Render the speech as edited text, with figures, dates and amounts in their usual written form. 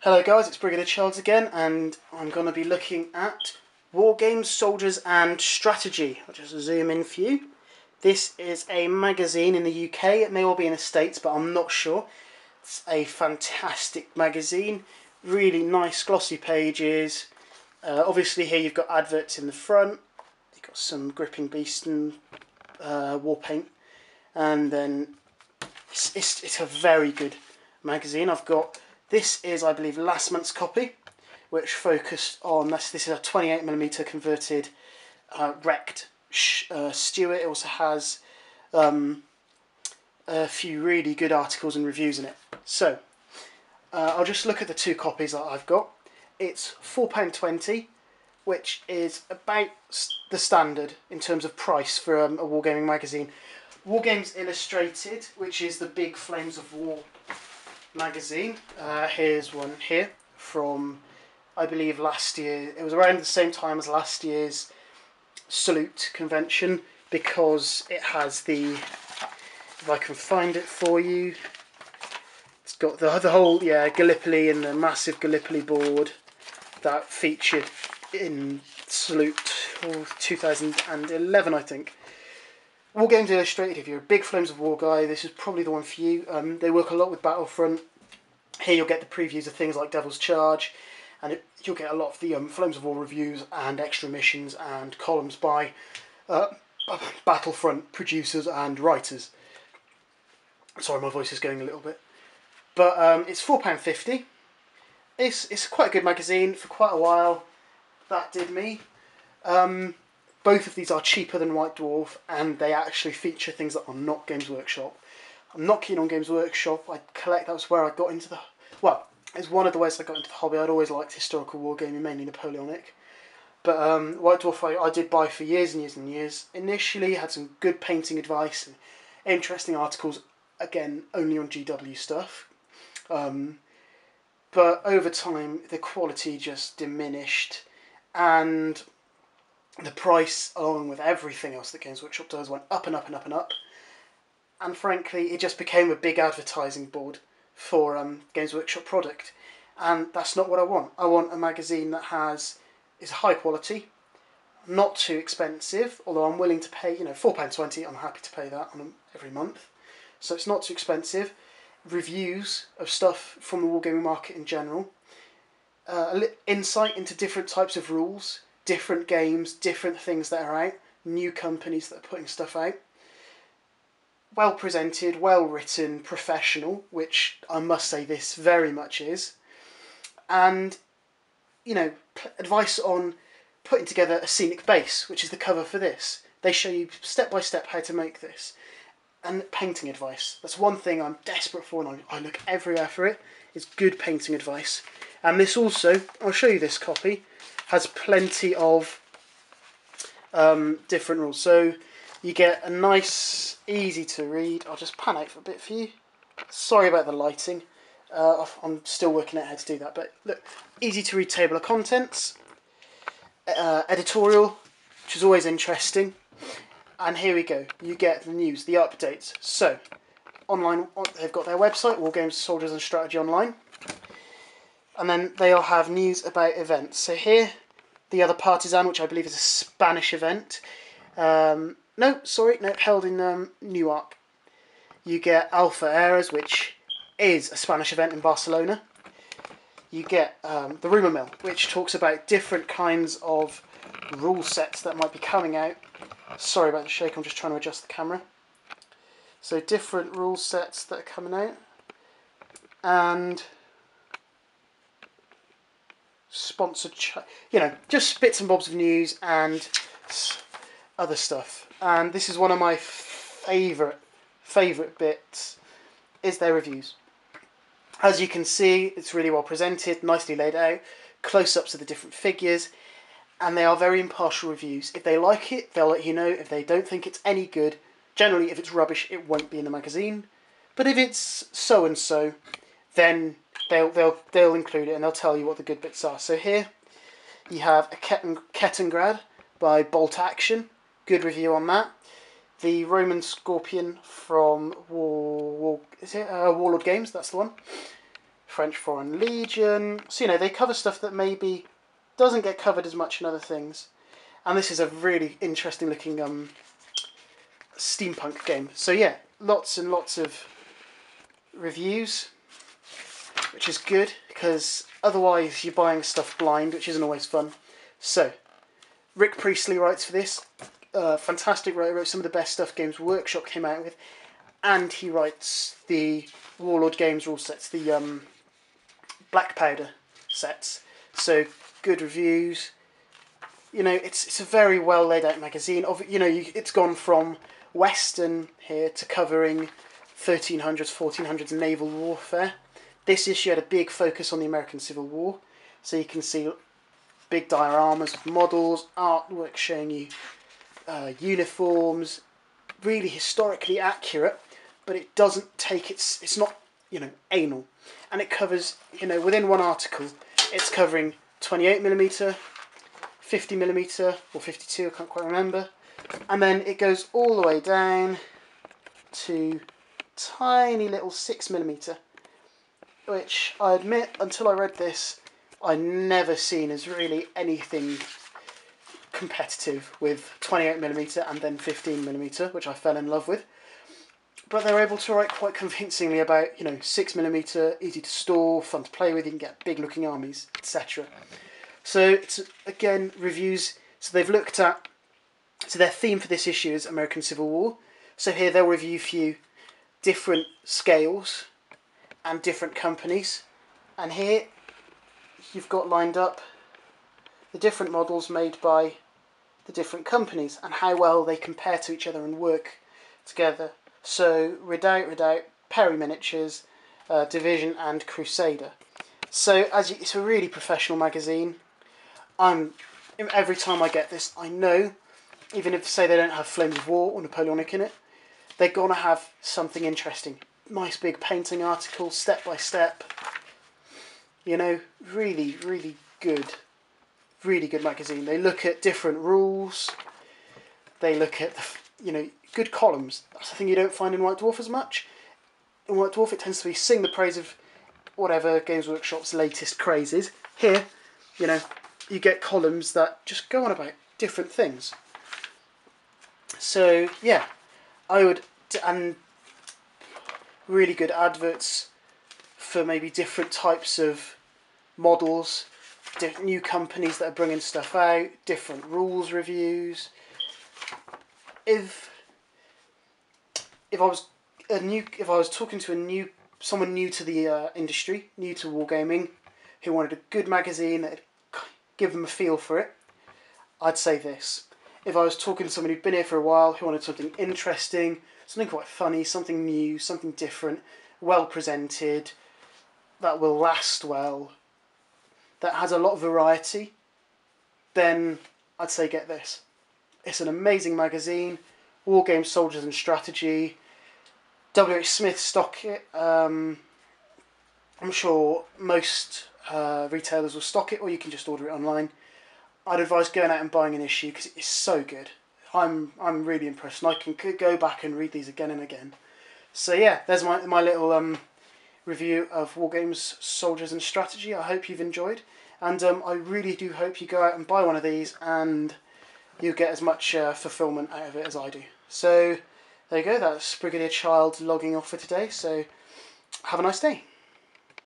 Hello guys, it's Brigadier Charles again, and I'm going to be looking at Wargames, Soldiers and Strategy. I'll just zoom in for you. This is a magazine in the UK, it may well be in the States, but I'm not sure. It's a fantastic magazine, really nice glossy pages. Obviously here you've got adverts in the front, you've got some gripping beast and war paint, and then it's a very good magazine. This is, I believe, last month's copy, which focused on this is a 28mm converted wrecked Stuart. It also has a few really good articles and reviews in it. So I'll just look at the two copies that I've got. It's £4.20, which is about the standard in terms of price for a wargaming magazine. Wargames Illustrated, which is the big Flames of War magazine. Here's one here from, I believe, last year. It was around the same time as last year's Salute convention, because it has the, if I can find it for you, it's got the whole Gallipoli and the massive Gallipoli board that featured in Salute 2011, I think. Wargames Illustrated, if you're a big Flames of War guy, this is probably the one for you. They work a lot with Battlefront. Here you'll get the previews of things like Devil's Charge, and you'll get a lot of the Flames of War reviews and extra missions and columns by Battlefront producers and writers. Sorry, my voice is going a little bit. But it's £4.50. It's quite a good magazine for quite a while. That did me. Both of these are cheaper than White Dwarf, and they actually feature things that are not Games Workshop. I'm not keen on Games Workshop. That was where I got into the... Well, it's one of the ways I got into the hobby. I'd always liked historical wargaming, mainly Napoleonic. But White Dwarf I did buy for years and years and years. Initially had some good painting advice and interesting articles, again, only on GW stuff. But over time, the quality just diminished, and the price, along with everything else that Games Workshop does, went up and up and up and up. And frankly, it just became a big advertising board for Games Workshop product. And that's not what I want. I want a magazine that is high quality, not too expensive, although I'm willing to pay, £4.20, I'm happy to pay that every month. So it's not too expensive. Reviews of stuff from the wargaming market in general. Insight into different types of rules, different games, different things that are out, new companies that are putting stuff out. Well presented, well written, professional, which I must say this very much is. And, advice on putting together a scenic base, which is the cover for this. They show you step by step how to make this. And painting advice. That's one thing I'm desperate for, and I look everywhere for it, is good painting advice. And this also, I'll show you this copy, has plenty of different rules. So you get a nice, easy to read. I'll just pan out for a bit for you. Sorry about the lighting. I'm still working out how to do that. But look, easy to read table of contents. Editorial, which is always interesting. And here we go. You get the news, the updates. So, online, they've got their website, Wargames, Soldiers and Strategy Online. And then they'll have news about events. So here, the other Partisan, which I believe is a Spanish event. Held in Newark. You get Alpha Eras, which is a Spanish event in Barcelona. You get the Rumour Mill, which talks about different kinds of rule sets that might be coming out. Sorry about the shake, I'm just trying to adjust the camera. So different rule sets that are coming out. And sponsored, just bits and bobs of news and other stuff. And this is one of my favourite bits, is their reviews. As you can see, it's really well presented, nicely laid out, close-ups of the different figures, and they are very impartial reviews. If they like it, they'll let you know. If they don't think it's any good, generally if it's rubbish, it won't be in the magazine. But if it's so-and-so, then they'll include it and they'll tell you what the good bits are. So here you have a Kettengrad by Bolt Action, good review on that. The Roman Scorpion from Warlord Games, that's the one. French Foreign Legion. So, you know, they cover stuff that maybe doesn't get covered as much in other things. And this is a really interesting looking steampunk game. So yeah, lots and lots of reviews, which is good, because otherwise you're buying stuff blind, which isn't always fun. So, Rick Priestley writes for this. Fantastic writer, wrote some of the best stuff Games Workshop came out with. And he writes the Warlord Games rule sets, the Black Powder sets. So, good reviews. You know, it's a very well laid out magazine. You know, it's gone from Western here to covering 1300s, 1400s naval warfare. This issue had a big focus on the American Civil War. So you can see big dioramas with models, artwork showing you uniforms, really historically accurate, but it doesn't take it's not, you know, anal. And it covers, you know, within one article, it's covering 28mm, 50mm, or 52, I can't quite remember. And then it goes all the way down to tiny little 6mm, which I admit, until I read this, I never seen as really anything competitive with 28mm and then 15mm, which I fell in love with. But they're able to write quite convincingly about, you know, 6mm, easy to store, fun to play with, you can get big looking armies, etc. So it's, again, reviews. So they've looked at, so their theme for this issue is American Civil War. So here they'll review for you different scales and different companies. And here you've got lined up the different models made by the different companies and how well they compare to each other and work together. So Redoubt, Perry Miniatures, Division and Crusader. So it's a really professional magazine. Every time I get this, I know, even if say they don't have Flames of War or Napoleonic in it, they're gonna have something interesting. Nice big painting articles, step by step. You know, really, really good magazine. They look at different rules. They look at you know, good columns. That's the thing you don't find in White Dwarf as much. In White Dwarf, it tends to be sing the praise of whatever Games Workshop's latest craze is. Here, you know, you get columns that just go on about different things. So yeah, and really good adverts for maybe different types of models, new companies that are bringing stuff out, different rules reviews. If I was talking to someone new to the industry, new to wargaming, who wanted a good magazine that'd give them a feel for it, I'd say this. If I was talking to someone who'd been here for a while, who wanted something interesting, something quite funny, something new, something different, well presented, that will last well, that has a lot of variety, then I'd say get this. It's an amazing magazine. Wargames, Soldiers and Strategy. W.H. Smith stock it. I'm sure most retailers will stock it, or you can just order it online. I'd advise going out and buying an issue because it's so good. I'm really impressed, and I can go back and read these again and again. So yeah, there's my little review of Wargames, Soldiers and Strategy. I hope you've enjoyed, and I really do hope you go out and buy one of these and you get as much fulfilment out of it as I do. So there you go, that's Brigadier Child logging off for today, so have a nice day.